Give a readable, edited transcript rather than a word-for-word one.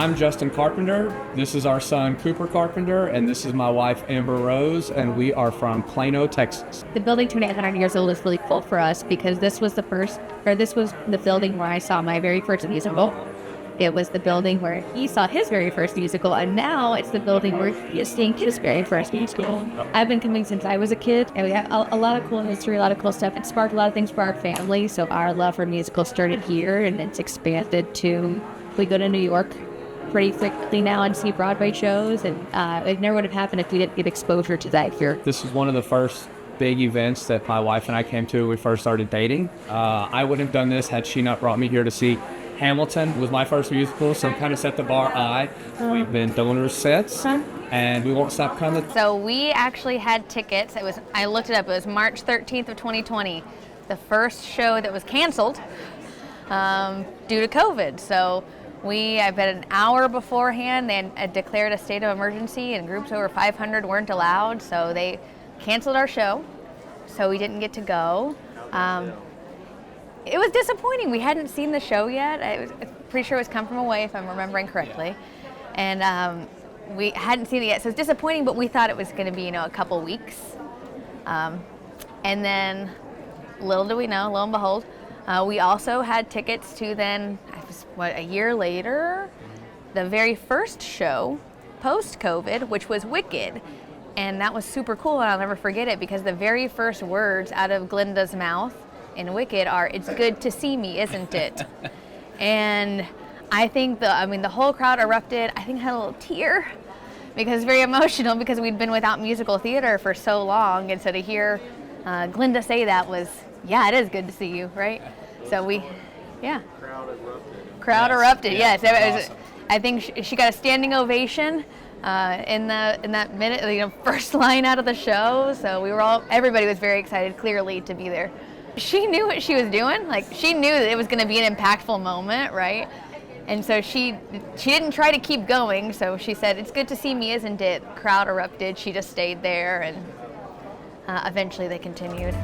I'm Justin Carpenter. This is our son, Cooper Carpenter, and this is my wife, Amber Rose, and we are from Plano, Texas. The building turning 100 years old is really cool for us because this was the building where I saw my very first musical. It was the building where he saw his very first musical, and now it's the building where he is seeing his very first musical. I've been coming since I was a kid, and we have a lot of cool history, a lot of cool stuff. It sparked a lot of things for our family, so our love for musicals started here, and it's expanded to, we go to New York pretty frequently now and see Broadway shows, and it never would have happened if we didn't get exposure to that here. This is one of the first big events that my wife and I came to when we first started dating. I wouldn't have done this had she not brought me here to see Hamilton. Was my first musical, so kind of set the bar high. We've been donors since, and we won't stop coming. So we actually had tickets. I looked it up. It was March 13th of 2020, the first show that was canceled due to COVID. So I bet an hour beforehand they had declared a state of emergency, and groups over 500 weren't allowed, so they canceled our show. So we didn't get to go. It was disappointing. We hadn't seen the show yet. I'm pretty sure it was Come From Away, if I'm remembering correctly. And we hadn't seen it yet, so it's disappointing, but we thought it was going to be, a couple weeks. And then, little do we know, lo and behold, we also had tickets to then, a year later, the very first show, post-COVID, which was Wicked. And that was super cool, and I'll never forget it, because the very first words out of Glinda's mouth in Wicked are, "It's good to see me, isn't it?" And I think the whole crowd erupted. I think I had a little tear because it's very emotional, because we'd been without musical theater for so long, and so to hear Glinda say that was, yeah, it is good to see you, right? So crowd erupted. Yes, Awesome. I think she got a standing ovation in that minute, first line out of the show. So everybody was very excited, clearly, to be there. She knew what she was doing. She knew that it was going to be an impactful moment, right? And so she didn't try to keep going. So she said, "It's good to see me, isn't it?" Crowd erupted. She just stayed there, and eventually they continued.